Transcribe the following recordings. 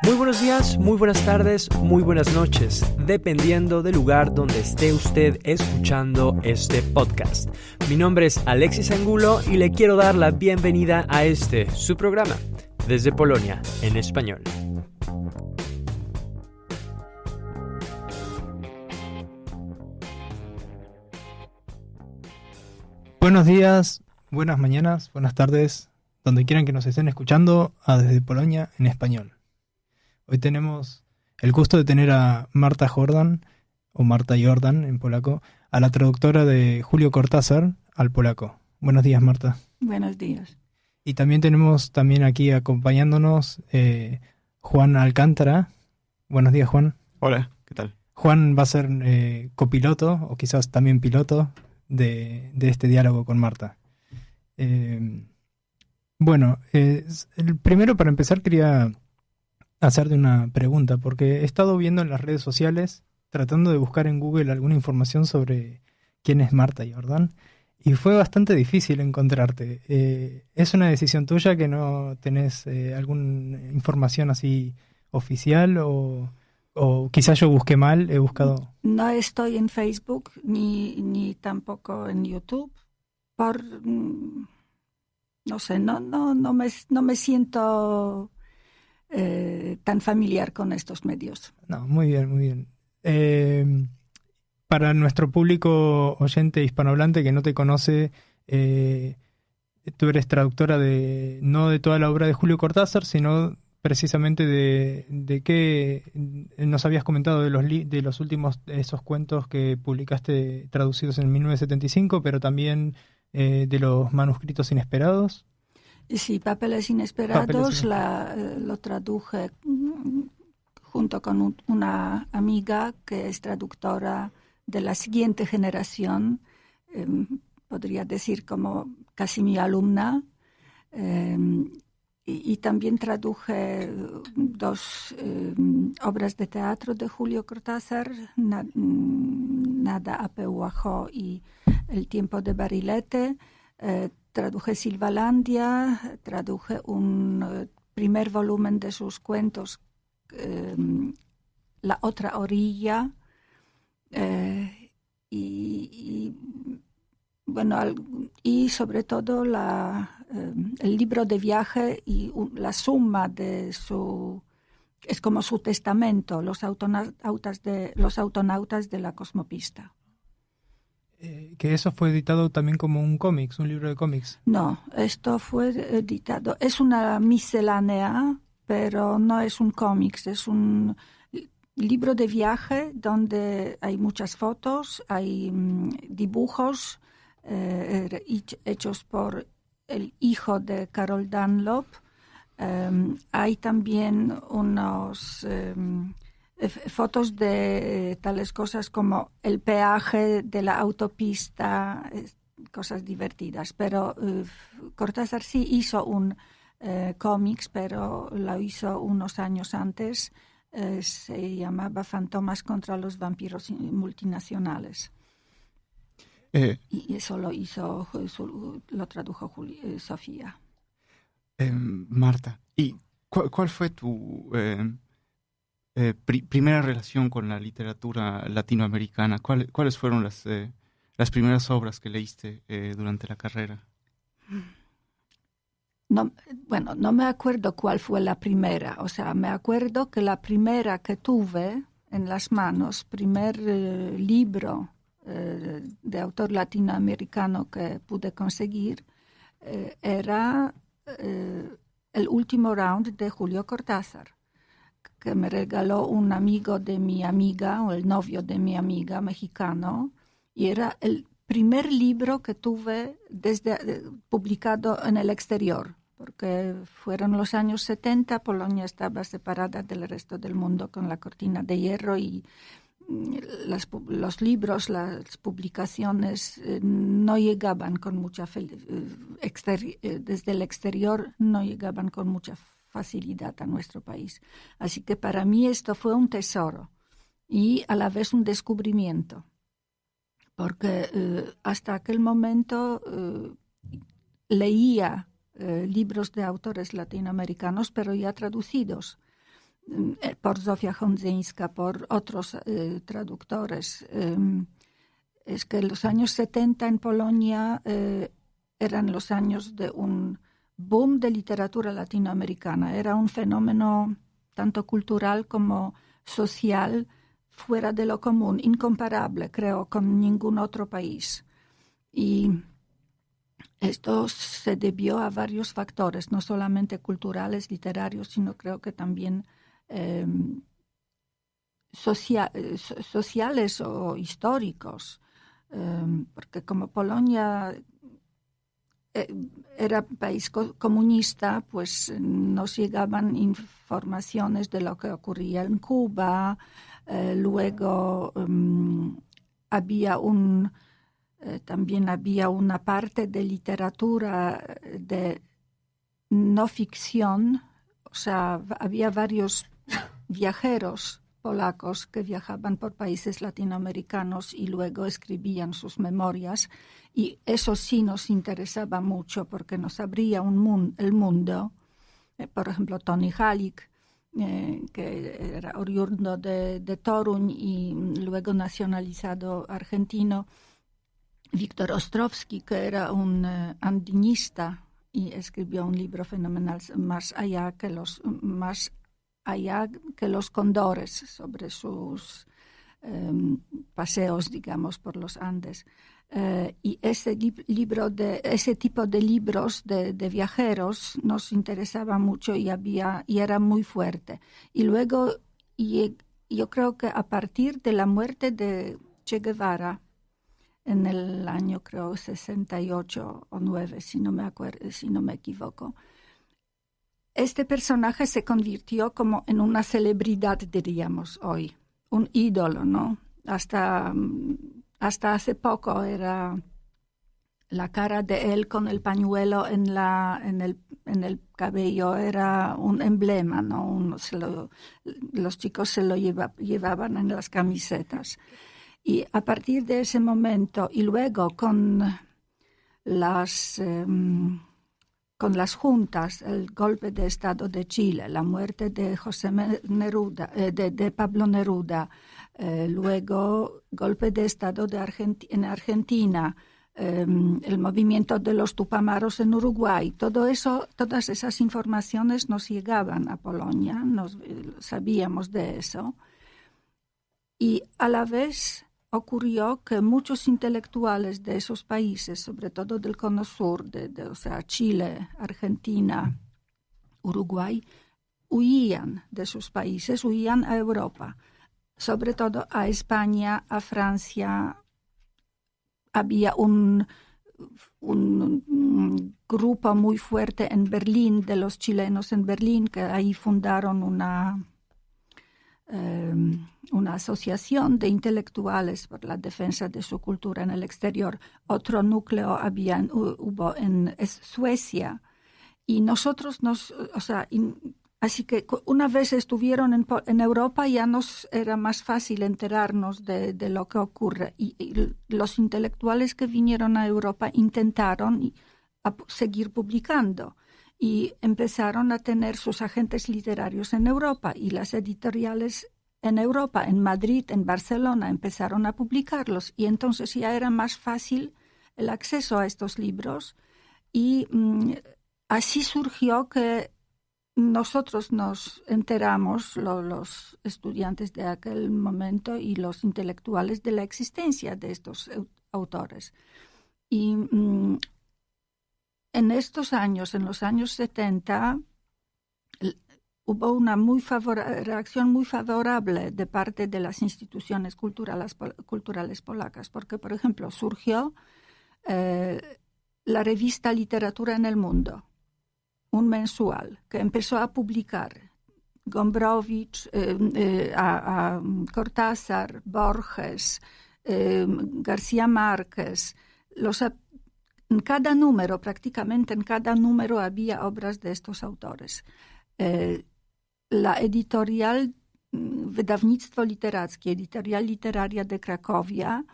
Muy buenos días, muy buenas tardes, muy buenas noches, dependiendo del lugar donde esté usted escuchando este podcast. Mi nombre es Alexis Angulo y le quiero dar la bienvenida a su programa, Desde Polonia, en español. Buenos días, buenas mañanas, buenas tardes, donde quieran que nos estén escuchando a Desde Polonia en español. Hoy tenemos el gusto de tener a Marta Jordan, o Marta Jordan en polaco, a la traductora de Julio Cortázar al polaco. Buenos días, Marta. Buenos días. Y también tenemos aquí acompañándonos Juan Alcántara. Buenos días, Juan. Hola, ¿qué tal? Juan va a ser copiloto, o quizás también piloto, de este diálogo con Marta. Primero, para empezar, quería hacerte una pregunta, porque he estado viendo en las redes sociales, tratando de buscar en Google alguna información sobre quién es Marta Jordan, y fue bastante difícil encontrarte. ¿Es una decisión tuya que no tenés alguna información así oficial o quizás yo busqué mal, he buscado? No estoy en Facebook ni tampoco en YouTube no sé, no me siento tan familiar con estos medios. No, muy bien, muy bien. Para nuestro público oyente hispanohablante que no te conoce, tú eres traductora no de toda la obra de Julio Cortázar, sino precisamente de qué nos habías comentado de los últimos esos cuentos que publicaste traducidos en 1975, pero también de los manuscritos inesperados. Sí, Papeles Inesperados. Lo traduje junto con una amiga que es traductora de la siguiente generación, podría decir como casi mi alumna. Y también traduje dos obras de teatro de Julio Cortázar, Nada Apełachó y El tiempo de Barilete. Traduje Silvalandia, traduje un primer volumen de sus cuentos, La otra orilla, y sobre todo el libro de viaje y la suma de es como su testamento, los autonautas de la Cosmopista. Que eso fue editado también como un libro de cómics. No, esto fue editado, es una miscelánea, pero no es un cómics, es un libro de viaje donde hay muchas fotos, hay dibujos hechos por el hijo de Carol Dunlop. Hay también unos fotos de tales cosas como el peaje de la autopista, cosas divertidas. Pero Cortázar sí hizo un cómics, pero lo hizo unos años antes. Se llamaba Fantomas contra los vampiros multinacionales. Y eso lo tradujo Sofía. Marta, ¿y cuál fue tu primera relación con la literatura latinoamericana? ¿Cuáles fueron las primeras obras que leíste durante la carrera? No me acuerdo cuál fue la primera. O sea, me acuerdo que la primera que tuve en las manos, primer libro de autor latinoamericano que pude conseguir, era El último round de Julio Cortázar, que me regaló un amigo de mi amiga, o el novio de mi amiga mexicano, y era el primer libro que tuve publicado en el exterior, porque fueron los años 70, Polonia estaba separada del resto del mundo con la cortina de hierro y los libros, las publicaciones no llegaban con mucha desde el exterior no llegaban con mucha facilidad a nuestro país. Así que para mí esto fue un tesoro y a la vez un descubrimiento, porque hasta aquel momento leía libros de autores latinoamericanos, pero ya traducidos. por Zofia Hondzyńska, por otros traductores. Es que los años 70 en Polonia eran los años de un boom de literatura latinoamericana. Era un fenómeno tanto cultural como social, fuera de lo común, incomparable, creo, con ningún otro país. Y esto se debió a varios factores, no solamente culturales, literarios, sino creo que también sociales o históricos, porque como Polonia era país comunista, pues nos llegaban informaciones de lo que ocurría en Cuba. Luego también había una parte de literatura de no ficción, o sea, había varios viajeros polacos que viajaban por países latinoamericanos y luego escribían sus memorias, y eso sí nos interesaba mucho porque nos abría el mundo. Por ejemplo, Tony Halik, que era oriundo de Toruń y luego nacionalizado argentino, Víctor Ostrowski, que era un andinista y escribió un libro fenomenal, Más allá que los cóndores, sobre sus paseos, digamos, por los Andes. Y ese tipo de libros de viajeros nos interesaba mucho y era muy fuerte. Y luego, yo creo que a partir de la muerte de Che Guevara, en el año, creo, 68 o 9, si no me equivoco, este personaje se convirtió como en una celebridad, diríamos hoy, un ídolo, ¿no? Hasta hace poco era la cara de él con el pañuelo en el cabello, era un emblema, ¿no? Los chicos se lo llevaban en las camisetas. Y a partir de ese momento, y luego con las juntas, el golpe de Estado de Chile, la muerte de Neruda, de Pablo Neruda, luego golpe de Estado en Argentina, el movimiento de los Tupamaros en Uruguay, todas esas informaciones nos llegaban a Polonia, sabíamos de eso. Y a la vez ocurrió que muchos intelectuales de esos países, sobre todo del Cono Sur, o sea, Chile, Argentina, Uruguay, huían de sus países, huían a Europa, sobre todo a España, a Francia. Había un grupo muy fuerte en Berlín, de los chilenos en Berlín, que ahí fundaron una asociación de intelectuales por la defensa de su cultura en el exterior. Otro núcleo hubo en Suecia, y nosotros así que una vez estuvieron en Europa, ya nos era más fácil enterarnos de lo que ocurre, y los intelectuales que vinieron a Europa intentaron seguir publicando. Y empezaron a tener sus agentes literarios en Europa, y las editoriales en Europa, en Madrid, en Barcelona, empezaron a publicarlos. Y entonces ya era más fácil el acceso a estos libros. Y así surgió que nosotros nos enteramos, los estudiantes de aquel momento y los intelectuales, de la existencia de estos autores. Y en estos años, en los años 70, hubo una reacción muy favorable de parte de las instituciones culturales polacas, porque, por ejemplo, surgió la revista Literatura en el Mundo, un mensual que empezó a publicar Gombrowicz, a Cortázar, Borges, García Márquez. En cada número, prácticamente en cada número, había obras de estos autores. La editorial Wydawnictwo Literackie, editorial literaria de Cracovia,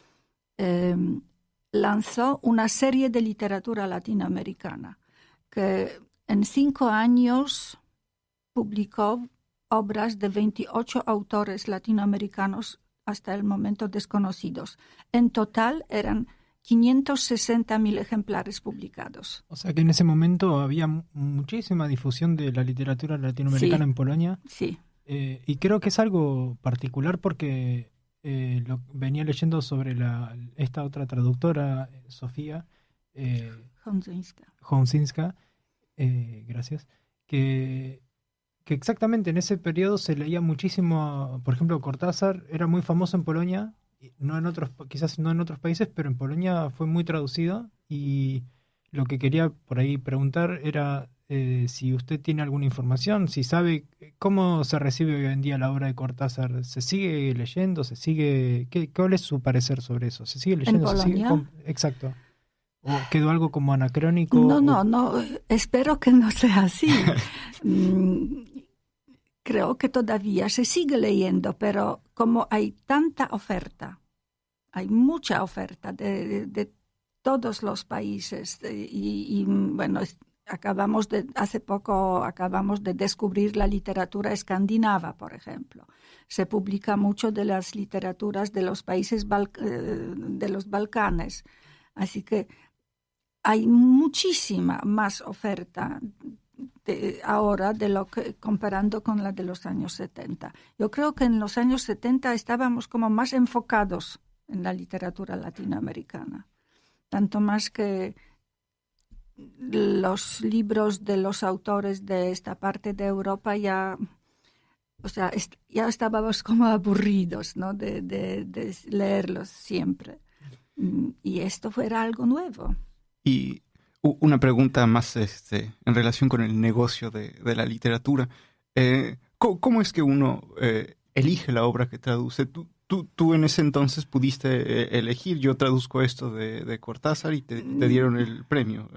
lanzó una serie de literatura latinoamericana que en 5 años publicó obras de 28 autores latinoamericanos hasta el momento desconocidos. En total eran 560.000 ejemplares publicados. O sea que en ese momento había muchísima difusión de la literatura latinoamericana en Polonia. Sí. Y creo que es algo particular porque venía leyendo sobre esta otra traductora, Sofía Honzinska, gracias, que exactamente en ese periodo se leía muchísimo, por ejemplo, Cortázar era muy famoso en Polonia, quizás no en otros países, pero en Polonia fue muy traducido, y lo que quería por ahí preguntar era si usted tiene alguna información, si sabe cómo se recibe hoy en día la obra de Cortázar. ¿Se sigue leyendo? ¿Cuál es su parecer sobre eso? ¿Se sigue leyendo? ¿En Polonia? Exacto. ¿O quedó algo como anacrónico? No, espero que no sea así. Creo que todavía se sigue leyendo, pero como hay tanta oferta, hay mucha oferta de todos los países, y bueno, hace poco acabamos de descubrir la literatura escandinava, por ejemplo. Se publica mucho de las literaturas de los países de los Balcanes, así que hay muchísima más oferta ahora comparando con la de los años 70. Yo creo que en los años 70 estábamos como más enfocados en la literatura latinoamericana, tanto más que los libros de los autores de esta parte de Europa ya estábamos como aburridos, ¿no? de leerlos siempre. Y esto fuera algo nuevo. Y una pregunta más en relación con el negocio de la literatura. ¿Cómo es que uno elige la obra que traduce? Tú en ese entonces pudiste elegir, yo traduzco esto de Cortázar y te dieron el premio.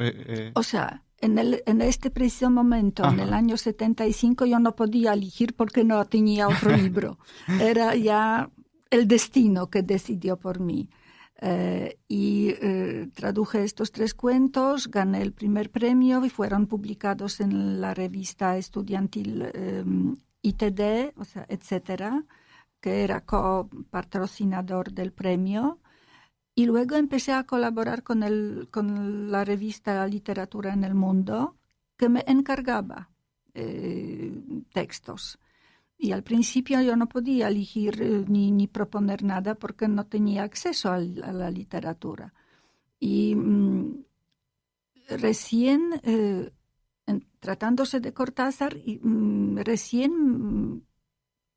O sea, en este preciso momento, en el año 75, yo no podía elegir porque no tenía otro libro. Era ya el destino que decidió por mí. Traduje estos 3 cuentos, gané el primer premio y fueron publicados en la revista estudiantil ITD, o sea, etcétera, que era copatrocinador del premio. Y luego empecé a colaborar con la revista Literatura en el Mundo, que me encargaba textos. Y al principio yo no podía elegir ni proponer nada porque no tenía acceso a la literatura. Y recién, tratándose de Cortázar, recién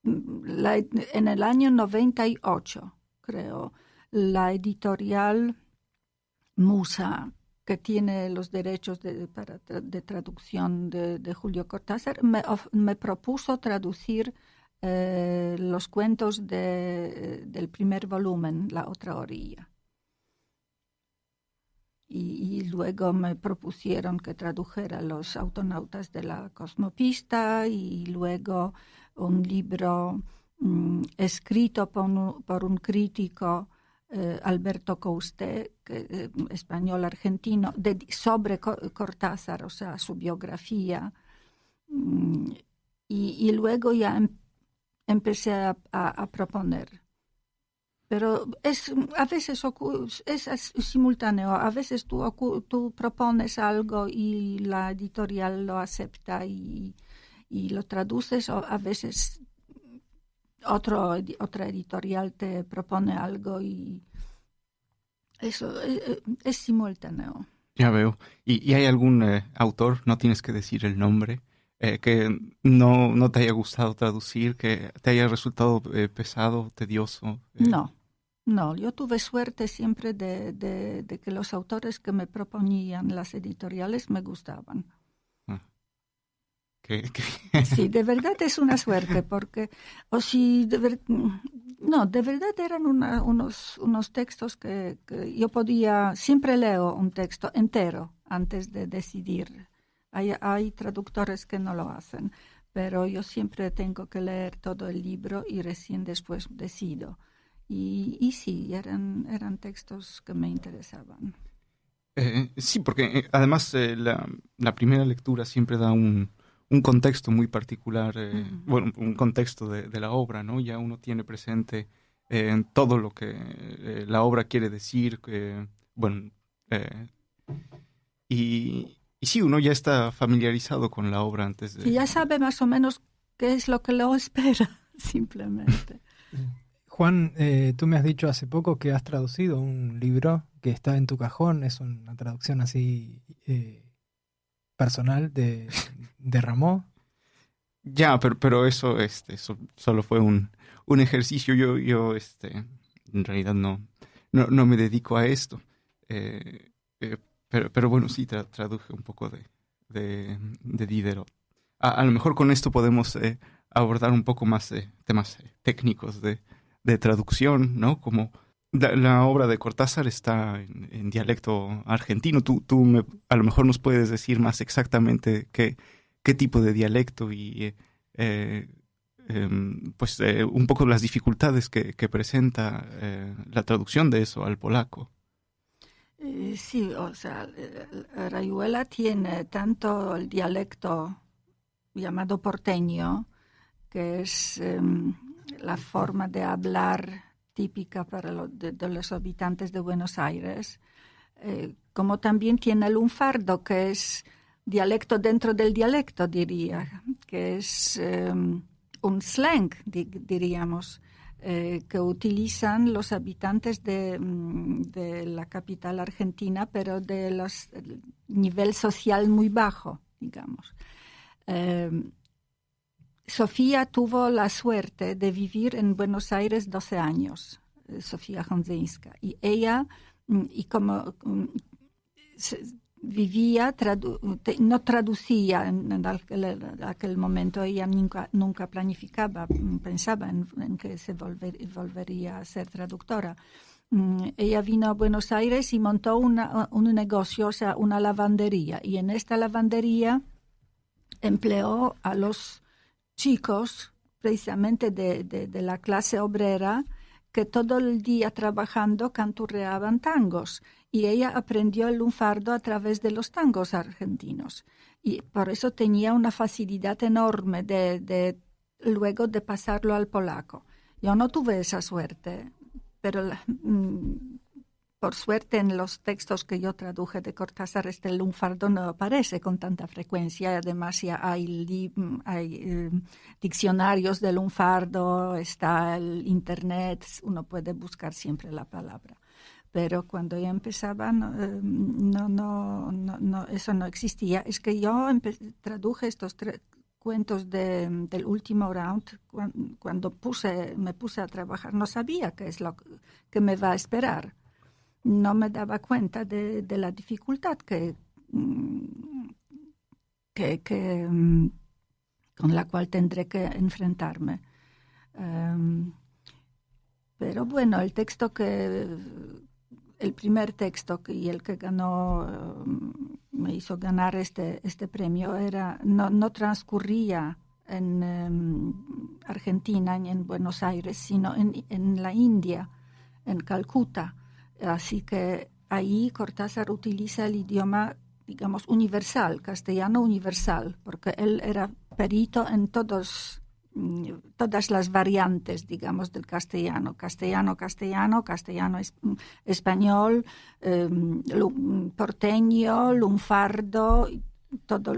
en el año 98, creo, la editorial Musa, que tiene los derechos de traducción de Julio Cortázar, me propuso traducir los cuentos del primer volumen, La otra orilla. Y luego me propusieron que tradujera Los autonautas de la cosmopista, y luego un libro escrito por un crítico, Alberto Cousté, español-argentino, sobre Cortázar, o sea, su biografía. Y luego ya empecé a proponer. Pero a veces es simultáneo. A veces tú propones algo y la editorial lo acepta y lo traduces, o a veces otra editorial te propone algo y eso es simultáneo. Ya veo. ¿Y hay algún autor, no tienes que decir el nombre, que no te haya gustado traducir, que te haya resultado pesado, tedioso? No, yo tuve suerte siempre de que los autores que me proponían las editoriales me gustaban. Sí, de verdad es una suerte, porque de verdad eran unos textos que yo siempre leo un texto entero antes de decidir. Hay traductores que no lo hacen, pero yo siempre tengo que leer todo el libro y recién después decido. Y sí, eran textos que me interesaban. Sí, porque además la primera lectura siempre da un un contexto muy particular, bueno, un contexto de la obra, ¿no? Ya uno tiene presente en todo lo que la obra quiere decir, bueno, y sí, uno ya está familiarizado con la obra antes de... Sí, ya sabe más o menos qué es lo que lo espera, simplemente. Juan, tú me has dicho hace poco que has traducido un libro que está en tu cajón, es una traducción así personal de Rameau. Ya, pero eso, solo fue un ejercicio. Yo, en realidad no me dedico a esto. Pero bueno, sí, traduje un poco de Diderot. A lo mejor con esto podemos abordar un poco más temas técnicos de traducción, ¿no? Como la obra de Cortázar está en dialecto argentino. Tú a lo mejor nos puedes decir más exactamente qué tipo de dialecto y pues un poco las dificultades que presenta la traducción de eso al polaco. Sí, o sea, Rayuela tiene tanto el dialecto llamado porteño, que es la forma de hablar típica para de los habitantes de Buenos Aires, como también tiene el lunfardo, que es dialecto dentro del dialecto, diría, que es un slang, diríamos, que utilizan los habitantes de la capital argentina, pero de nivel social muy bajo, digamos. Sofía tuvo la suerte de vivir en Buenos Aires 12 años, Sofía Honzynska, y ella, y como vivía, no traducía en aquel momento, ella nunca pensaba en que se volvería a ser traductora. Ella vino a Buenos Aires y montó un negocio, o sea, una lavandería, y en esta lavandería empleó a los chicos precisamente de la clase obrera que todo el día trabajando canturreaban tangos, y ella aprendió el lunfardo a través de los tangos argentinos, y por eso tenía una facilidad enorme de luego de pasarlo al polaco. Yo no tuve esa suerte, pero por suerte en los textos que yo traduje de Cortázar el lunfardo no aparece con tanta frecuencia. Además ya hay diccionarios de lunfardo, está el internet, uno puede buscar siempre la palabra. Pero cuando yo empezaba eso no existía. Es que yo traduje estos cuentos del último round cuando me puse a trabajar. No sabía qué es lo que me va a esperar. No me daba cuenta de la dificultad con la cual tendré que enfrentarme. Pero bueno, el primer texto y el que ganó, me hizo ganar este premio, no transcurría en Argentina, ni en Buenos Aires, sino en la India, en Calcuta. Así que ahí Cortázar utiliza el idioma, digamos, universal, castellano universal, porque él era perito en todas las variantes, digamos, del castellano, español, porteño, lunfardo, todo.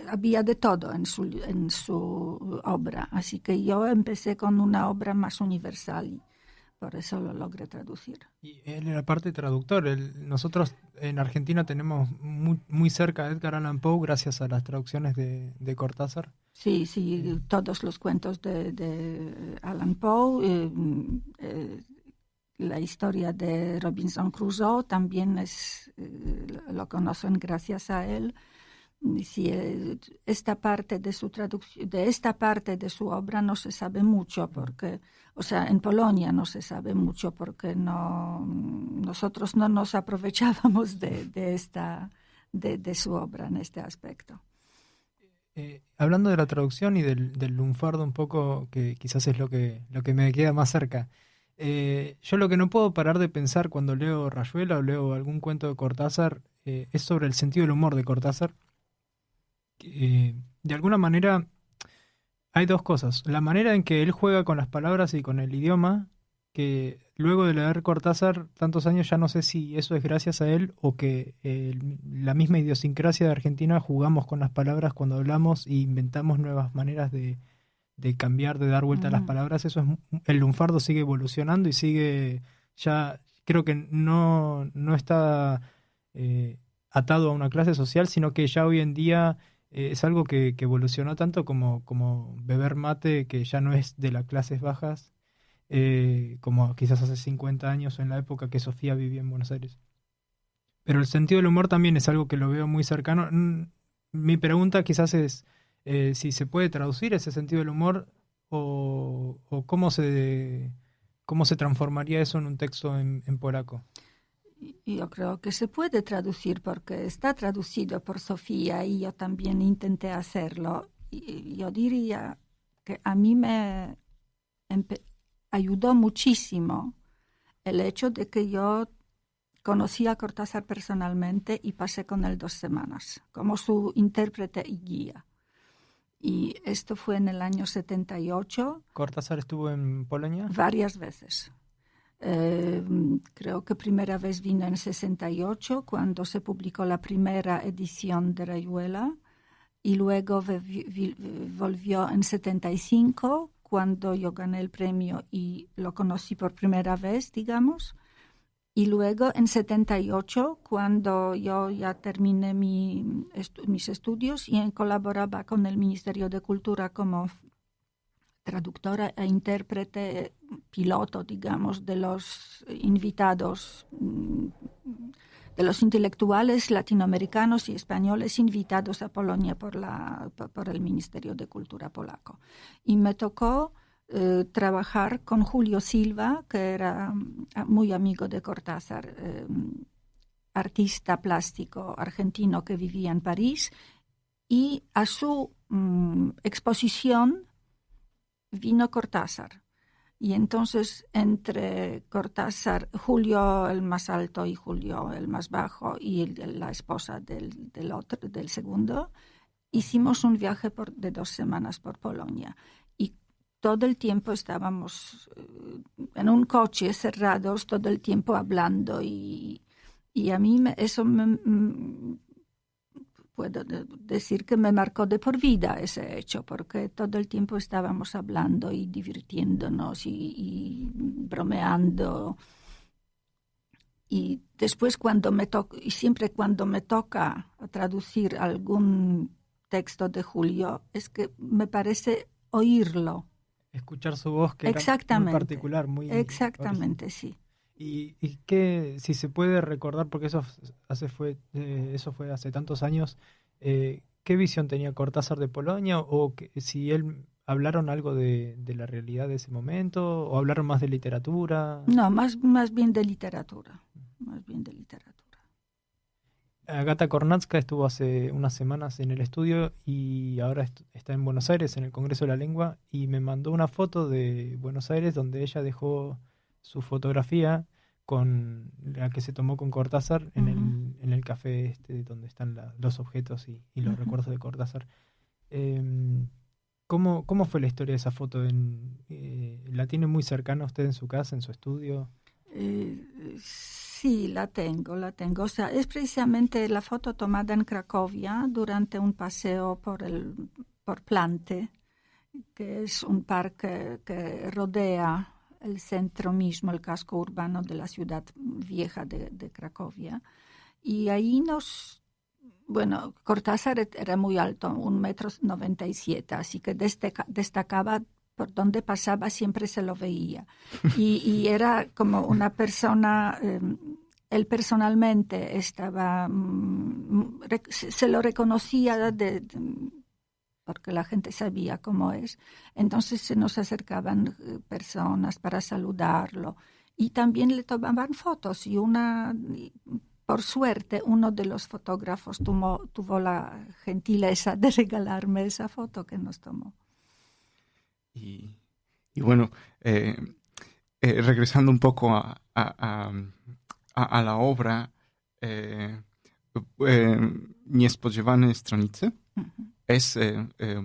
Había de todo en su obra, así que yo empecé con una obra más universal. Por eso lo logré traducir. Y él era parte traductor. Nosotros en Argentina tenemos muy cerca a Edgar Allan Poe gracias a las traducciones de Cortázar. Sí, todos los cuentos de Allan Poe, la historia de Robinson Crusoe también lo conocen gracias a él. Sí, esta parte de su traducción, de esta parte de su obra no se sabe mucho porque, o sea, en Polonia no se sabe mucho porque nosotros no nos aprovechábamos de su obra en este aspecto. Hablando de la traducción y del lunfardo un poco, que quizás es lo que me queda más cerca, yo lo que no puedo parar de pensar cuando leo Rayuela o leo algún cuento de Cortázar es sobre el sentido del humor de Cortázar. de alguna manera hay dos cosas. La manera en que él juega con las palabras y con el idioma, que luego de leer Cortázar tantos años ya no sé si eso es gracias a él o que la misma idiosincrasia de Argentina jugamos con las palabras cuando hablamos e inventamos nuevas maneras de cambiar, de dar vuelta a las palabras. Eso el lunfardo sigue evolucionando y sigue, ya creo que no está atado a una clase social, sino que ya hoy en día es algo que evolucionó tanto como beber mate, que ya no es de las clases bajas, como quizás hace 50 años en la época que Sofía vivía en Buenos Aires. Pero el sentido del humor también es algo que lo veo muy cercano. Mi pregunta quizás es si se puede traducir ese sentido del humor o cómo se transformaría eso en un texto en polaco. Yo creo que se puede traducir porque está traducido por Sofía y yo también intenté hacerlo. Y yo diría que a mí me ayudó muchísimo el hecho de que yo conocí a Cortázar personalmente y pasé con él 2 semanas como su intérprete y guía. Y esto fue en el año 78. ¿Cortázar estuvo en Polonia? Varias veces. Creo que primera vez vino en 68, cuando se publicó la primera edición de Rayuela, y luego volvió en 75, cuando yo gané el premio y lo conocí por primera vez, digamos, y luego en 78, cuando yo ya terminé mis estudios y colaboraba con el Ministerio de Cultura como traductora e intérprete piloto, digamos, de los invitados, de los intelectuales latinoamericanos y españoles invitados a Polonia por el Ministerio de Cultura polaco. Y me tocó trabajar con Julio Silva, que era muy amigo de Cortázar, artista plástico argentino que vivía en París, y a su exposición vino Cortázar. Y entonces entre Cortázar, Julio el más alto y Julio el más bajo, y la esposa del segundo, hicimos un viaje de 2 semanas por Polonia. Y todo el tiempo estábamos en un coche cerrados, todo el tiempo hablando. Y a mí eso puedo decir que me marcó de por vida ese hecho, porque todo el tiempo estábamos hablando y divirtiéndonos y bromeando. Y después siempre cuando me toca traducir algún texto de Julio, es que me parece oírlo. Escuchar su voz, que era muy particular, muy... Exactamente, sí. Y que, si se puede recordar, porque eso fue hace tantos años, ¿qué visión tenía Cortázar de Polonia? O si él hablaron algo de la realidad de ese momento, o hablaron más de literatura. No, más bien de literatura. Más bien de literatura. Agata Kornacka estuvo hace unas semanas en el estudio y ahora está en Buenos Aires, en el Congreso de la Lengua, y me mandó una foto de Buenos Aires donde ella dejó su fotografía con la que se tomó con Cortázar en el café donde están los objetos y los recuerdos de Cortázar. ¿Cómo fue la historia de esa foto? ¿La tiene muy cercana usted en su casa, en su estudio? Sí, la tengo. O sea, es precisamente la foto tomada en Cracovia durante un paseo por Plante, que es un parque que rodea el centro mismo, el casco urbano de la ciudad vieja de Cracovia. Y ahí Cortázar era muy alto, 1,97 m, así que destacaba por donde pasaba, siempre se lo veía. Y era como una persona, él personalmente estaba, se lo reconocía porque la gente sabía cómo es. Entonces se nos acercaban personas para saludarlo y también le tomaban fotos. Y por suerte, uno de los fotógrafos tuvo la gentileza de regalarme esa foto que nos tomó. Y bueno, regresando un poco a la obra Niespodziewane stronice, es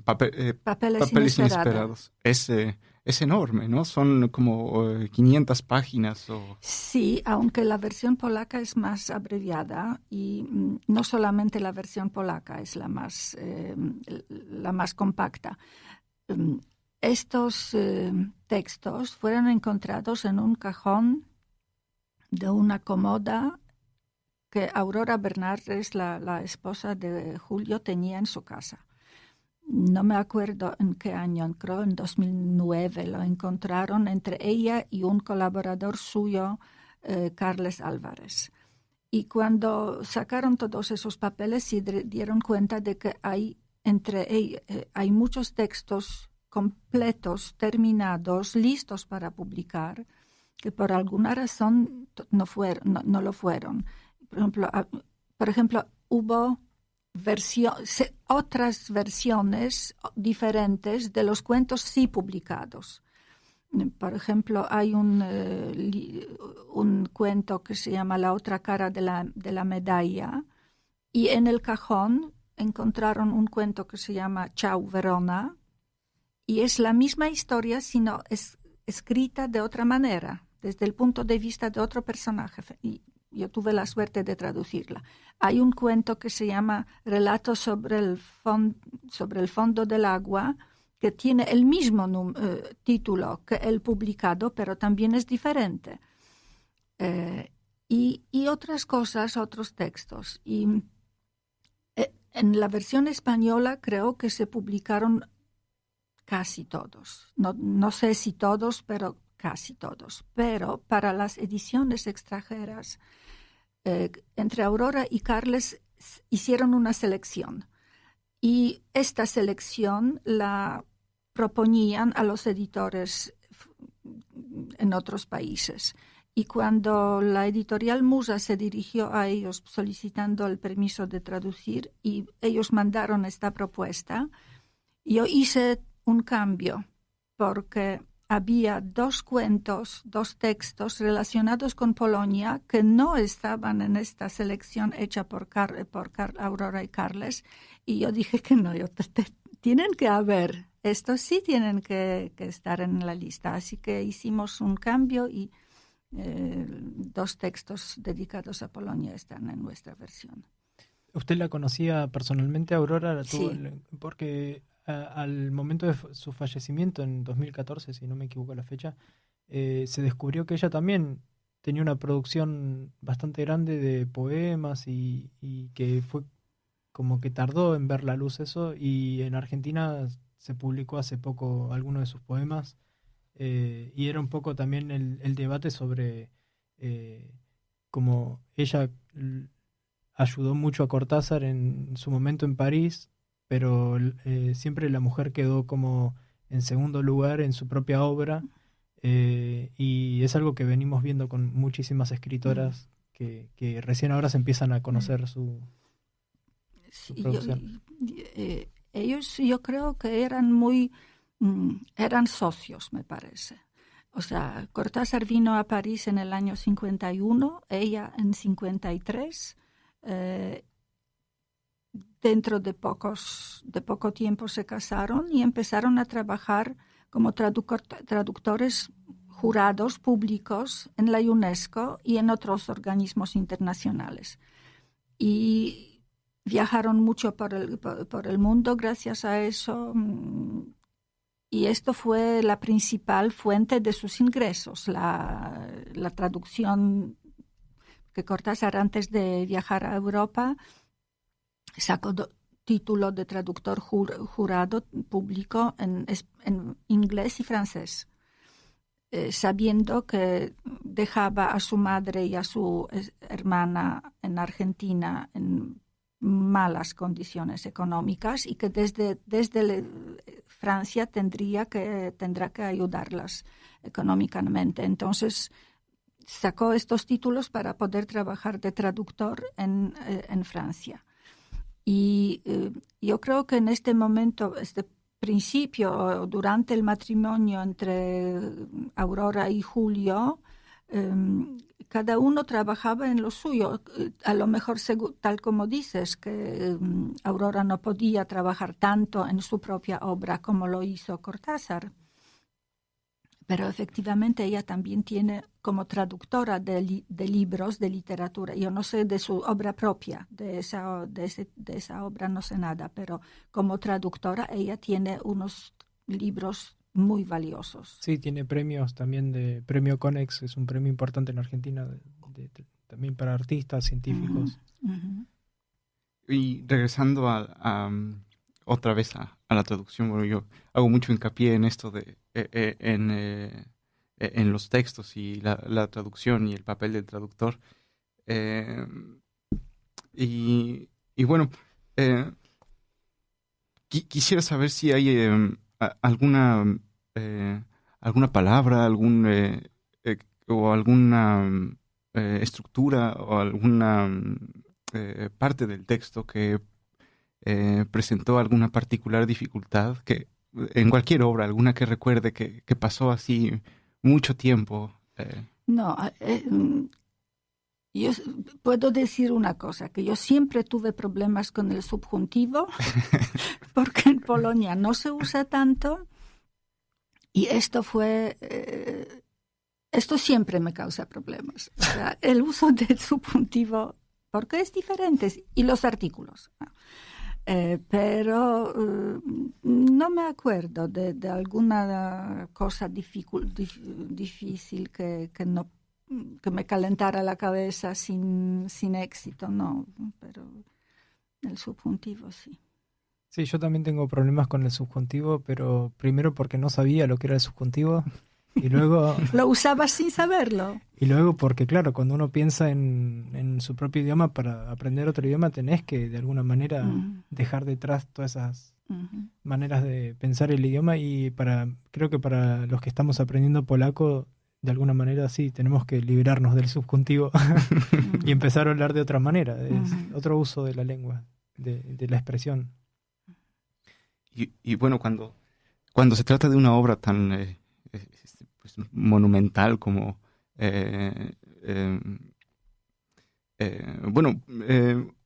Papeles inesperados. Es enorme, ¿no? Son como 500 páginas. Sí, aunque la versión polaca es más abreviada y no solamente la versión polaca es la más compacta. Estos textos fueron encontrados en un cajón de una comoda que Aurora Bernardes, la esposa de Julio, tenía en su casa. No me acuerdo en qué año, creo en 2009 lo encontraron entre ella y un colaborador suyo, Carles Álvarez. Y cuando sacaron todos esos papeles se dieron cuenta de que hay muchos textos completos, terminados, listos para publicar, que por alguna razón no lo fueron. Por ejemplo, hubo otras versiones diferentes de los cuentos sí publicados. Por ejemplo, hay un cuento que se llama La otra cara de la medalla, y en el cajón encontraron un cuento que se llama Chau Verona, y es la misma historia, sino es escrita de otra manera, desde el punto de vista de otro personaje. Y yo tuve la suerte de traducirla. Hay un cuento que se llama Relato sobre el fondo del agua, que tiene el mismo título que el publicado, pero también es diferente. Y otras cosas, otros textos. Y en la versión española creo que se publicaron casi todos. No sé si todos, pero casi todos. Pero para las ediciones extranjeras, entre Aurora y Carles hicieron una selección. Y esta selección la proponían a los editores en otros países. Y cuando la editorial Musa se dirigió a ellos solicitando el permiso de traducir y ellos mandaron esta propuesta, yo hice un cambio porque había dos textos relacionados con Polonia que no estaban en esta selección hecha por Aurora y Carles, y yo dije que no, tienen que haber, estos sí tienen que estar en la lista, así que hicimos un cambio y dos textos dedicados a Polonia están en nuestra versión. ¿Usted la conocía personalmente, Aurora? Sí. Porque al momento de su fallecimiento, en 2014, si no me equivoco la fecha, se descubrió que ella también tenía una producción bastante grande de poemas y que fue como que tardó en ver la luz eso, y en Argentina se publicó hace poco alguno de sus poemas, y era un poco también el debate sobre cómo ella ayudó mucho a Cortázar en su momento en París, pero siempre la mujer quedó como en segundo lugar en su propia obra, y es algo que venimos viendo con muchísimas escritoras que recién ahora se empiezan a conocer su producción. Ellos, yo creo que eran socios, me parece. O sea, Cortázar vino a París en el año 51, ella en 53. Dentro de poco tiempo se casaron y empezaron a trabajar como traductores jurados públicos en la UNESCO y en otros organismos internacionales. Y viajaron mucho por el mundo gracias a eso, y esto fue la principal fuente de sus ingresos, la traducción que Cortázar, antes de viajar a Europa, sacó título de traductor jurado público en inglés y francés, sabiendo que dejaba a su madre y a su hermana en Argentina en malas condiciones económicas y que desde Francia tendrá que ayudarlas económicamente. Entonces sacó estos títulos para poder trabajar de traductor en Francia. Y yo creo que en este momento, este principio, durante el matrimonio entre Aurora y Julio, cada uno trabajaba en lo suyo. A lo mejor, tal como dices, que Aurora no podía trabajar tanto en su propia obra como lo hizo Cortázar. Pero efectivamente ella también tiene como traductora de libros, de literatura. Yo no sé de su obra propia, de esa obra no sé nada, pero como traductora ella tiene unos libros muy valiosos. Sí, tiene premios también de Premio Conex, es un premio importante en Argentina, también para artistas, científicos. Uh-huh. Y regresando otra vez a la traducción, bueno, yo hago mucho hincapié en esto de en los textos y la traducción y el papel del traductor. Y bueno, quisiera saber si hay alguna palabra, o alguna estructura o alguna parte del texto que presentó alguna particular dificultad, que en cualquier obra, alguna que recuerde que pasó así mucho tiempo. No, yo puedo decir una cosa, que yo siempre tuve problemas con el subjuntivo, porque en Polonia no se usa tanto, y esto siempre me causa problemas. O sea, el uso del subjuntivo, porque es diferente, y los artículos. Pero no me acuerdo de alguna cosa difícil que me calentara la cabeza sin éxito, no, pero el subjuntivo sí. Sí, yo también tengo problemas con el subjuntivo, pero primero porque no sabía lo que era el subjuntivo y luego... Lo usabas sin saberlo. Y luego porque, claro, cuando uno piensa en su propio idioma, para aprender otro idioma tenés que de alguna manera dejar detrás todas esas maneras de pensar el idioma, y creo que para los que estamos aprendiendo polaco, de alguna manera sí, tenemos que liberarnos del subjuntivo y empezar a hablar de otra manera, es otro uso de la lengua, de la expresión. Y bueno, cuando se trata de una obra tan pues, monumental como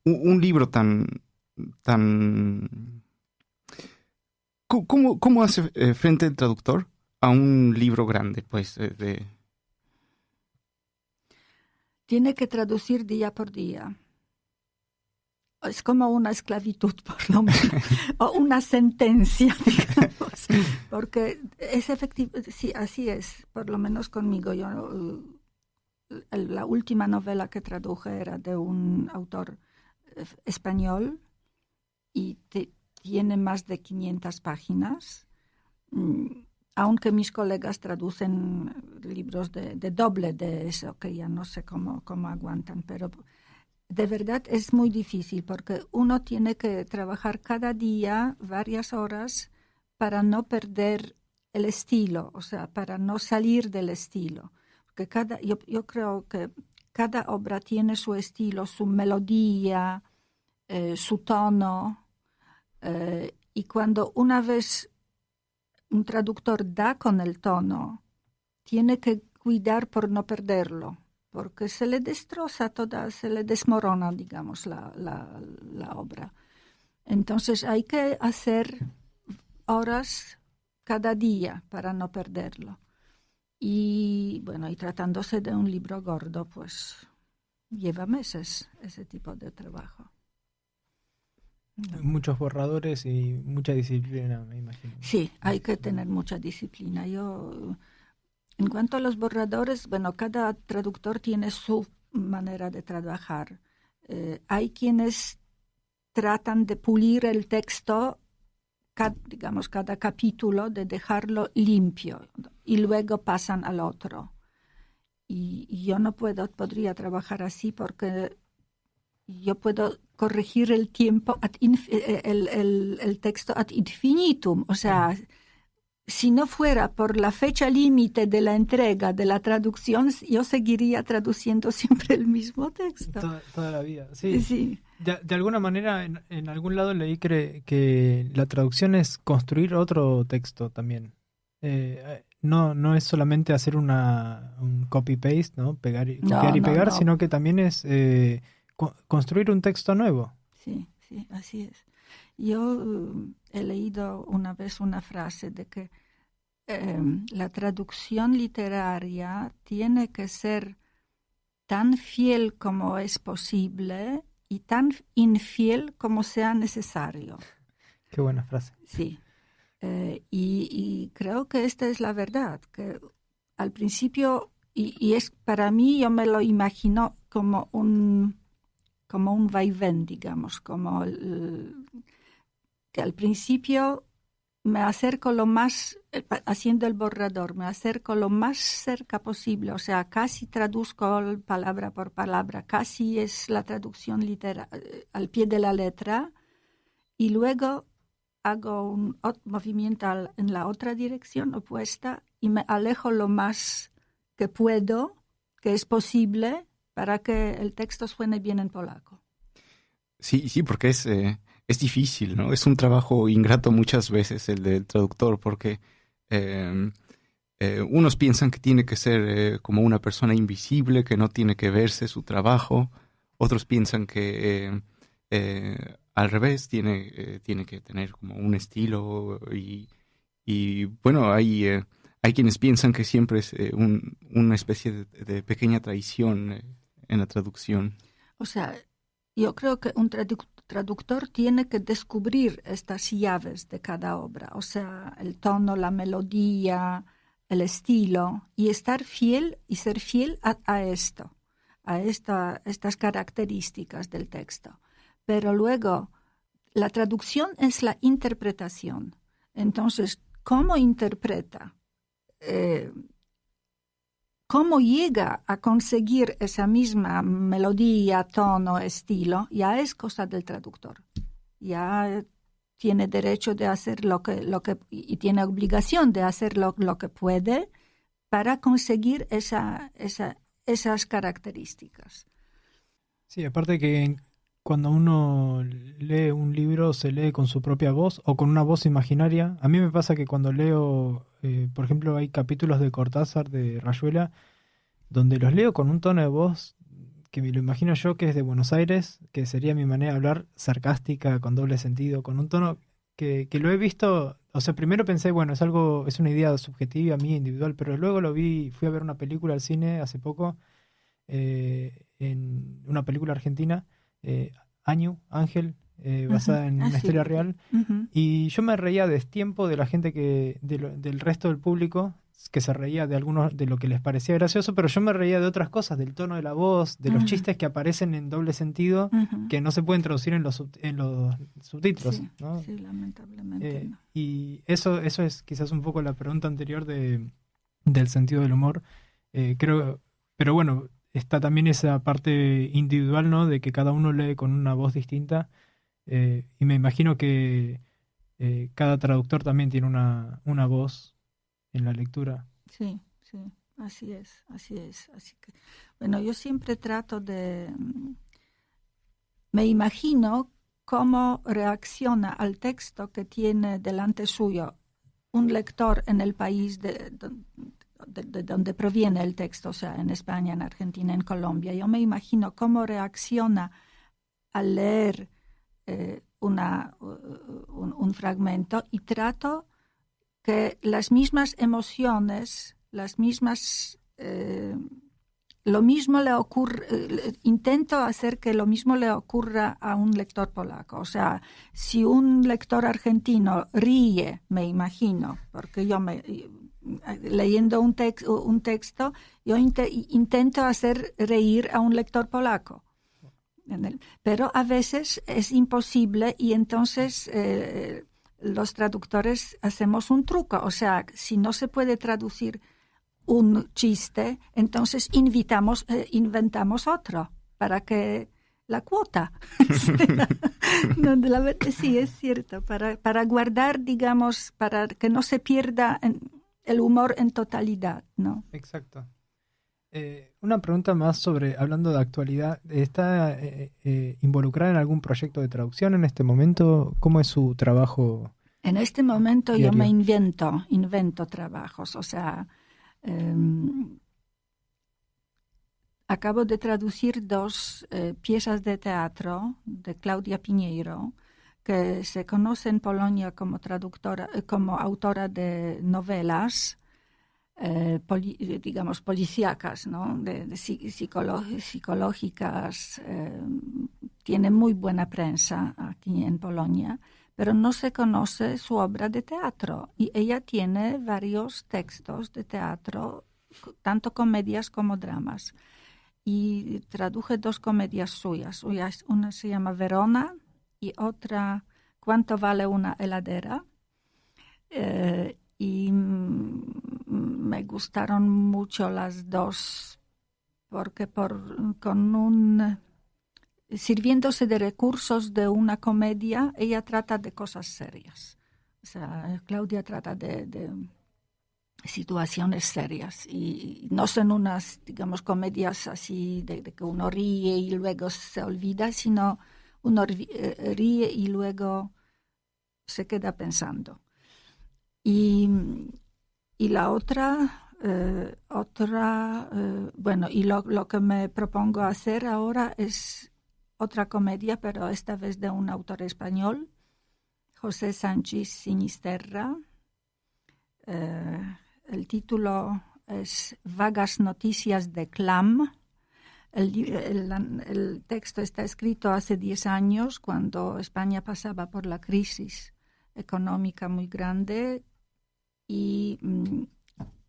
un libro tan ¿cómo hace frente el traductor a un libro grande, pues Tiene que traducir día por día. Es como una esclavitud, por lo menos, o una sentencia, digamos, porque es efectivo, sí, así es, por lo menos conmigo. La última novela que traduje era de un autor español y tiene más de 500 páginas, aunque mis colegas traducen libros de doble de eso, que ya no sé cómo aguantan, pero... De verdad es muy difícil porque uno tiene que trabajar cada día varias horas para no perder el estilo, o sea, para no salir del estilo. Porque yo creo que cada obra tiene su estilo, su melodía, su tono, y cuando una vez un traductor da con el tono, tiene que cuidar por no perderlo, porque se le destroza se le desmorona, digamos, la obra. Entonces hay que hacer horas cada día para no perderlo. Y bueno, y tratándose de un libro gordo, pues lleva meses ese tipo de trabajo. Muchos borradores y mucha disciplina, me imagino. Sí, hay que tener mucha disciplina. En cuanto a los borradores, bueno, cada traductor tiene su manera de trabajar. Hay quienes tratan de pulir el texto, cada capítulo, de dejarlo limpio y luego pasan al otro. Y yo no podría trabajar así porque yo puedo corregir el tiempo, el texto ad infinitum, o sea... Si no fuera por la fecha límite de la entrega de la traducción, yo seguiría traduciendo siempre el mismo texto. Toda la vida, sí. Sí. De alguna manera, en algún lado leí que la traducción es construir otro texto también. no es solamente hacer un copy-paste, ¿no? Copiar y pegar, no. sino que también es construir un texto nuevo. Sí, así es. Yo he leído una vez una frase de que la traducción literaria tiene que ser tan fiel como es posible y tan infiel como sea necesario. Qué buena frase. Sí. Y creo que esta es la verdad, que al principio, y es para mí, yo me lo imagino como un vaivén, digamos, que al principio me acerco lo más, haciendo el borrador, me acerco lo más cerca posible, o sea, casi traduzco palabra por palabra, casi es la traducción literal al pie de la letra, y luego hago un movimiento en la otra dirección opuesta y me alejo lo más que puedo, que es posible, para que el texto suene bien en polaco. Sí, porque es difícil, ¿no? Es un trabajo ingrato muchas veces el del traductor, porque unos piensan que tiene que ser como una persona invisible, que no tiene que verse su trabajo. Otros piensan que al revés, tiene que tener como un estilo y bueno, hay quienes piensan que siempre es una especie de pequeña traición en la traducción. O sea, yo creo que un traductor tiene que descubrir estas llaves de cada obra, o sea, el tono, la melodía, el estilo, y estar fiel y ser fiel a estas características del texto. Pero luego, la traducción es la interpretación. Entonces, ¿cómo interpreta? ¿Cómo llega a conseguir esa misma melodía, tono, estilo? Ya es cosa del traductor. Ya tiene derecho de hacer lo que y tiene obligación de hacer lo que puede para conseguir esas características. Sí, aparte que cuando uno lee un libro se lee con su propia voz o con una voz imaginaria. A mí me pasa que cuando leo, por ejemplo, hay capítulos de Cortázar, de Rayuela, donde los leo con un tono de voz que me lo imagino yo que es de Buenos Aires, que sería mi manera de hablar, sarcástica, con doble sentido, con un tono que lo he visto. O sea, primero pensé, bueno, es una idea subjetiva, mía, individual, pero luego fui a ver una película al cine hace poco, en una película argentina, Ángel, basada en una historia real, y yo me reía a destiempo de la gente del resto del público que se reía de algunos de lo que les parecía gracioso, pero yo me reía de otras cosas, del tono de la voz, de los chistes que aparecen en doble sentido, que no se pueden traducir en los subtítulos, sí, ¿no? Sí, lamentablemente no. Y eso es quizás un poco la pregunta anterior del sentido del humor, creo, pero bueno, está también esa parte individual, ¿no? De que cada uno lee con una voz distinta, y me imagino que cada traductor también tiene una voz en la lectura. Sí, así es. Así que, bueno, yo siempre trato me imagino cómo reacciona al texto que tiene delante suyo un lector en el país de donde proviene el texto, o sea, en España, en Argentina, en Colombia. Yo me imagino cómo reacciona al leer un fragmento y trato que las mismas emociones, lo mismo le ocurre, intento hacer que lo mismo le ocurra a un lector polaco. O sea, si un lector argentino ríe, me imagino, porque yo leyendo un texto, yo intento hacer reír a un lector polaco. Pero a veces es imposible y entonces los traductores hacemos un truco. O sea, si no se puede traducir un chiste, entonces inventamos otro para que la cuota. No, la verdad, sí, es cierto, para guardar, digamos, para que no se pierda el humor en totalidad, ¿no? Exacto. Una pregunta más hablando de actualidad, ¿está involucrada en algún proyecto de traducción en este momento? ¿Cómo es su trabajo En este momento yo Diario. me invento trabajos, o sea, acabo de traducir 2 piezas de teatro de Claudia Piñeiro, que se conoce en Polonia como como autora de novelas, digamos, policíacas, ¿no? de psicológicas. Tiene muy buena prensa aquí en Polonia, pero no se conoce su obra de teatro. Y ella tiene varios textos de teatro, tanto comedias como dramas. Y traduje 2 comedias suyas. Una se llama Verona y otra ¿Cuánto vale una heladera? Y me gustaron mucho las 2 porque sirviéndose de recursos de una comedia, ella trata de cosas serias. O sea, Claudia trata de situaciones serias y no son unas, digamos, comedias así de que uno ríe y luego se olvida, sino uno ríe y luego se queda pensando. Y la otra, bueno, y lo que me propongo hacer ahora es otra comedia, pero esta vez de un autor español, José Sánchez Sinisterra. El título es Vagas noticias de Clam. El texto está escrito hace 10 años, cuando España pasaba por la crisis económica muy grande, y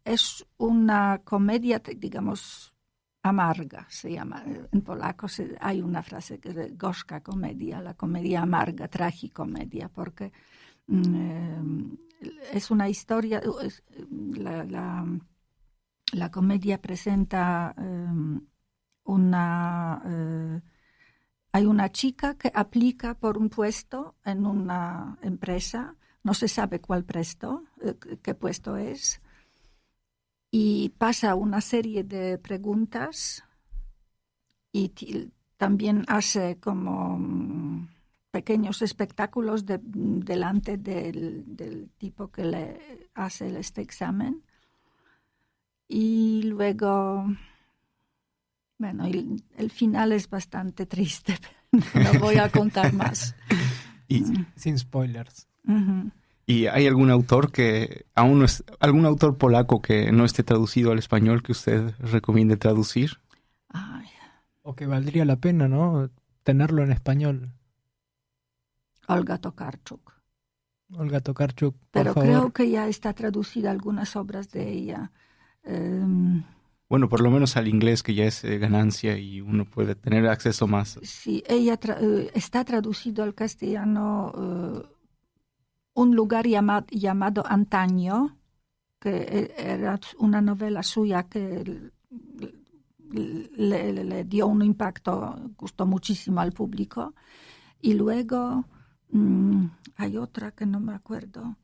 es una comedia, digamos, amarga, se llama. En polaco hay una frase que es gorzka comedia, la comedia amarga, tragicomedia, porque es una historia, la comedia presenta hay una chica que aplica por un puesto en una empresa, no se sabe qué puesto es, y pasa una serie de preguntas y también hace como pequeños espectáculos delante del tipo que le hace este examen. Y luego, bueno, el final es bastante triste, pero no voy a contar más. Sin spoilers. Uh-huh. ¿Y hay algún autor algún autor polaco que no esté traducido al español que usted recomiende traducir? Ay. O que valdría la pena, ¿no? Tenerlo en español. Olga Tokarczuk. Olga Tokarczuk, por Pero favor. creo que ya está traducida algunas obras de ella. Bueno, por lo menos al inglés, que ya es ganancia y uno puede tener acceso más. Sí, ella está traducido al castellano un lugar llamado Antaño, que era una novela suya que le dio un impacto, gustó muchísimo al público. Y luego hay otra que no me acuerdo.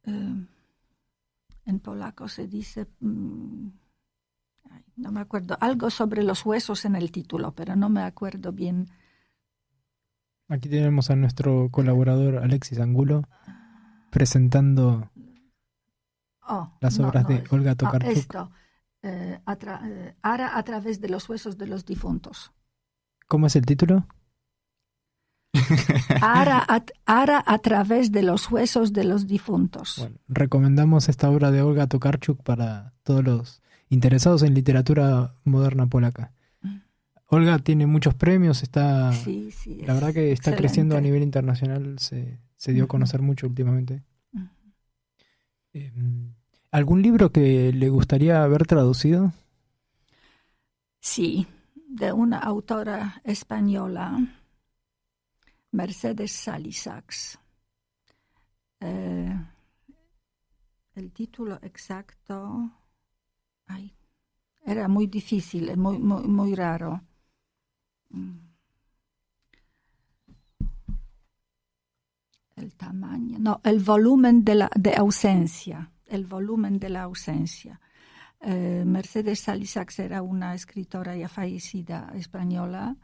En polaco se dice, no me acuerdo, algo sobre los huesos en el título, pero no me acuerdo bien. Aquí tenemos a nuestro colaborador Alexis Angulo presentando las obras de Olga Tokarczuk. Esto, Ara a través de los huesos de los difuntos. ¿Cómo es el título? Ara a través de los huesos de los difuntos. Bueno, recomendamos esta obra de Olga Tokarczuk para todos los interesados en literatura moderna polaca. Olga tiene muchos premios, Sí, la verdad que está creciendo a nivel internacional, se dio a conocer mucho últimamente. ¿Algún libro que le gustaría haber traducido? Sí, de una autora española, Mercedes Salisax. El título exacto era muy difícil, muy raro. El tamaño, no, el volumen de ausencia, el volumen de la ausencia. Mercedes Salisax era una escritora ya fallecida española,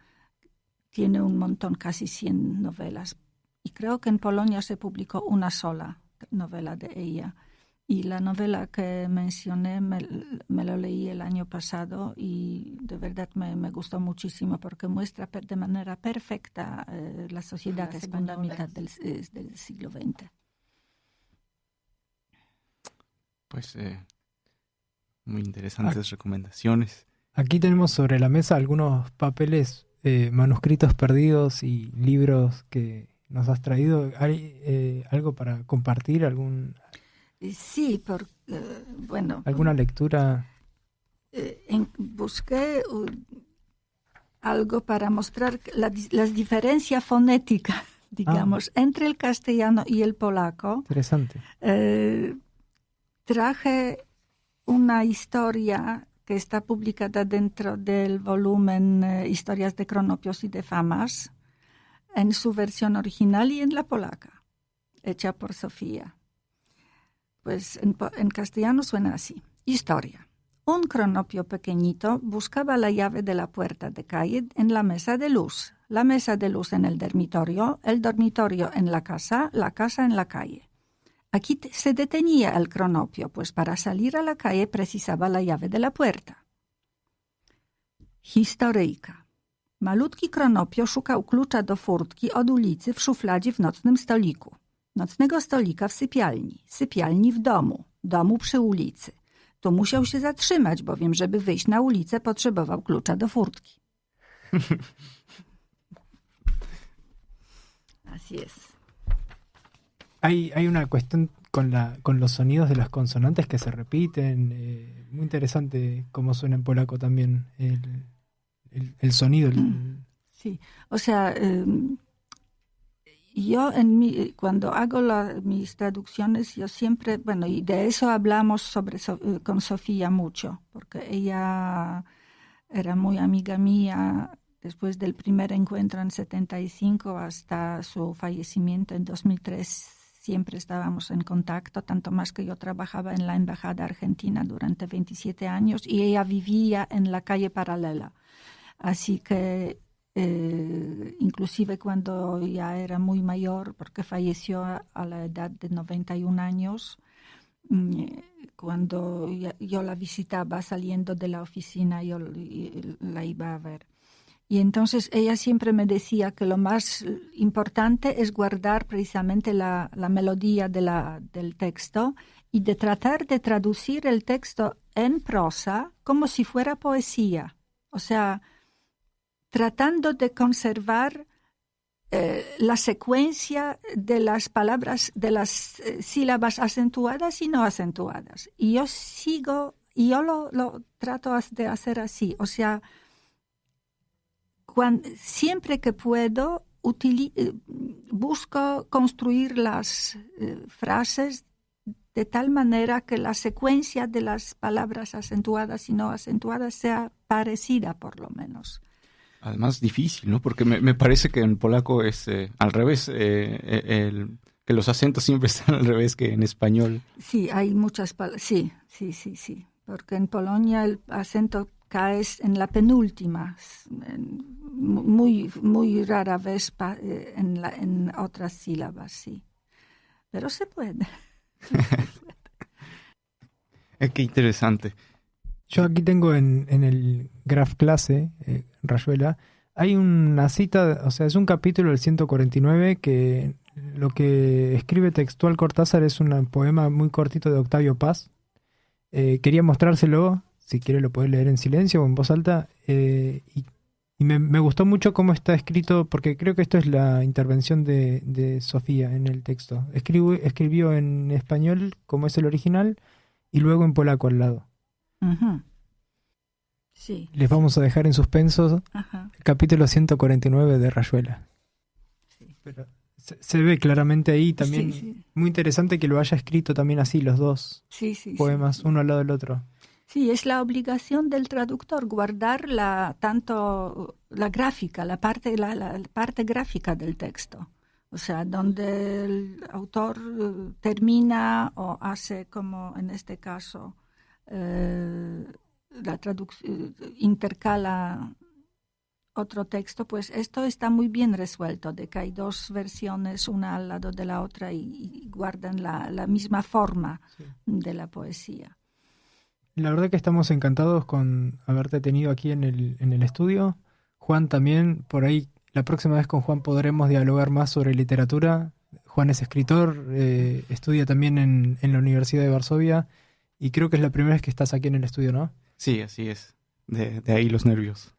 tiene un montón, casi 100 novelas y creo que en Polonia se publicó una sola novela de ella. Y la novela que mencioné me lo leí el año pasado y de verdad me gustó muchísimo porque muestra de manera perfecta la sociedad La española segunda mitad del siglo XX. Pues muy interesantes recomendaciones. Aquí tenemos sobre la mesa algunos papeles, manuscritos perdidos y libros que nos has traído. ¿Hay algo para compartir? Sí, bueno. ¿Alguna lectura? Busqué algo para mostrar las diferencias fonéticas, digamos, entre el castellano y el polaco. Interesante. Traje una historia que está publicada dentro del volumen Historias de Cronopios y de Famas, en su versión original y en la polaca, hecha por Sofía. Pues en castellano suena así. Historia. Un cronopio pequeñito buscaba la llave de la puerta de calle en la mesa de luz en el dormitorio en la casa en la calle. Aquí se detenía el cronopio, pues para salir a la calle precisaba la llave de la puerta. Historyjka. Malutki kronopio szukał klucza do furtki od ulicy w szufladzie w nocnym stoliku. Nocnego stolika w sypialni w domu przy ulicy. Tu musiał się zatrzymać, bowiem żeby wyjść na ulicę potrzebował klucza do furtki. Así es. Hay una cuestión con los sonidos de las consonantes que se repiten. Muy interesante cómo suena en polaco también el sonido. Sí, o sea, yo cuando hago mis traducciones, yo siempre, bueno, y de eso hablamos con Sofía mucho, porque ella era muy amiga mía después del primer encuentro en 75 hasta su fallecimiento en 2003. Siempre estábamos en contacto, tanto más que yo trabajaba en la Embajada Argentina durante 27 años y ella vivía en la calle paralela. Así que inclusive cuando ya era muy mayor, porque falleció a la edad de 91 años, cuando yo la visitaba saliendo de la oficina, yo la iba a ver. Y entonces ella siempre me decía que lo más importante es guardar precisamente la melodía del texto y de tratar de traducir el texto en prosa como si fuera poesía. O sea, tratando de conservar la secuencia de las palabras, de las sílabas acentuadas y no acentuadas. Y yo lo trato de hacer así. O sea, siempre que puedo, busco construir las frases de tal manera que la secuencia de las palabras acentuadas y no acentuadas sea parecida, por lo menos. Además, difícil, ¿no? Porque me parece que en polaco es al revés, que los acentos siempre están al revés que en español. Sí, hay muchas palabras. Sí. Porque en Polonia el acento cae en la penúltima, muy, muy rara vez en otras sílabas, sí. Pero se puede. Qué interesante. Yo aquí tengo en el Graf Clase, Rayuela, hay una cita, o sea, es un capítulo del 149 que lo que escribe textual Cortázar es un poema muy cortito de Octavio Paz. Quería mostrárselo, si quiere lo puede leer en silencio o en voz alta, y me gustó mucho cómo está escrito, porque creo que esto es la intervención de Sofía en el texto. Escribió en español, como es el original, y luego en polaco al lado. Uh-huh. Sí. Les vamos a dejar en suspenso el capítulo 149 de Rayuela. Sí. Pero se ve claramente ahí también, sí. Muy interesante que lo haya escrito también así, los dos poemas, uno al lado del otro. Sí, es la obligación del traductor guardar tanto la gráfica, la parte gráfica del texto. O sea, donde el autor termina o hace, como en este caso, la traducción intercala otro texto, pues esto está muy bien resuelto, de que hay dos versiones, una al lado de la otra y guardan la misma forma de la poesía. La verdad que estamos encantados con haberte tenido aquí en el estudio. Juan también, por ahí la próxima vez con Juan podremos dialogar más sobre literatura. Juan es escritor, estudia también en la Universidad de Varsovia y creo que es la primera vez que estás aquí en el estudio, ¿no? Sí, así es. De ahí los nervios.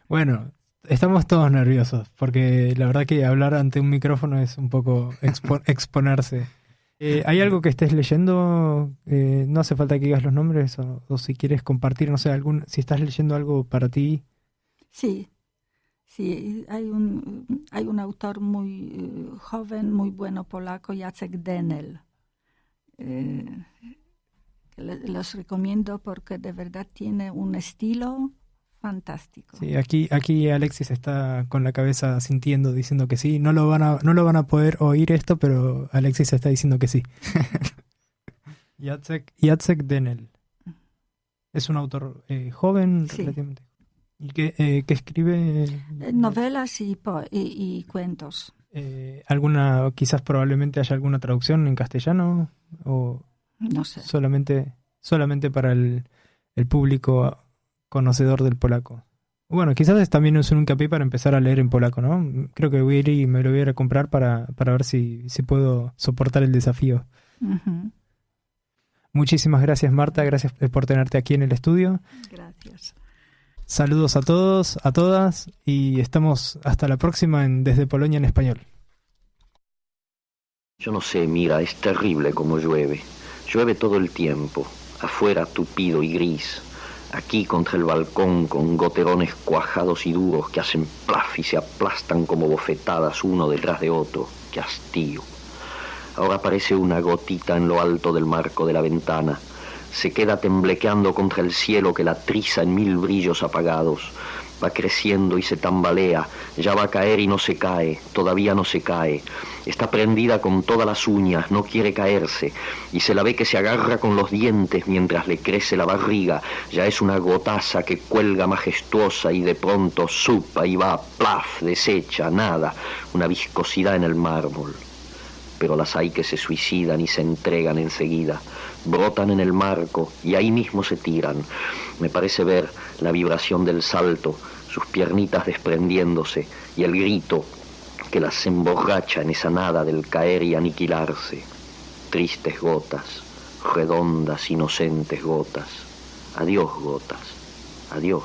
Bueno, estamos todos nerviosos porque la verdad que hablar ante un micrófono es un poco exponerse. ¿Hay algo que estés leyendo? No hace falta que digas los nombres o si quieres compartir, no sé, si estás leyendo algo para ti. Sí, hay un autor muy joven, muy bueno polaco, Jacek Denel. Los recomiendo porque de verdad tiene un estilo fantástico. Sí, aquí Alexis está con la cabeza sintiendo, diciendo que sí. No lo van a poder oír esto, pero Alexis está diciendo que sí. Jacek Denel. Es un autor joven, sí, relativamente. ¿Y que escribe? Novelas y cuentos. Quizás probablemente haya alguna traducción en castellano o no sé. Solamente para el público conocedor del polaco. Bueno, quizás también es un hincapié para empezar a leer en polaco, ¿no? Creo que voy a ir y me lo voy a ir a comprar para ver si puedo soportar el desafío. Uh-huh. Muchísimas gracias, Marta. Gracias por tenerte aquí en el estudio. Gracias. Saludos a todos, a todas, y estamos hasta la próxima en Desde Polonia en Español. Yo no sé, mira, es terrible como llueve. Llueve todo el tiempo, afuera tupido y gris, aquí contra el balcón con goterones cuajados y duros que hacen plaf y se aplastan como bofetadas uno detrás de otro. ¡Qué hastío! Ahora aparece una gotita en lo alto del marco de la ventana. Se queda temblequeando contra el cielo que la triza en mil brillos apagados. Va creciendo y se tambalea, ya va a caer y no se cae, todavía no se cae. Está prendida con todas las uñas, no quiere caerse, y se la ve que se agarra con los dientes mientras le crece la barriga. Ya es una gotaza que cuelga majestuosa y de pronto supa y va, plaf, deshecha, nada, una viscosidad en el mármol. Pero las hay que se suicidan y se entregan enseguida. Brotan en el marco y ahí mismo se tiran. Me parece ver la vibración del salto, sus piernitas desprendiéndose y el grito que las emborracha en esa nada del caer y aniquilarse. Tristes gotas, redondas, inocentes gotas. Adiós, gotas. Adiós.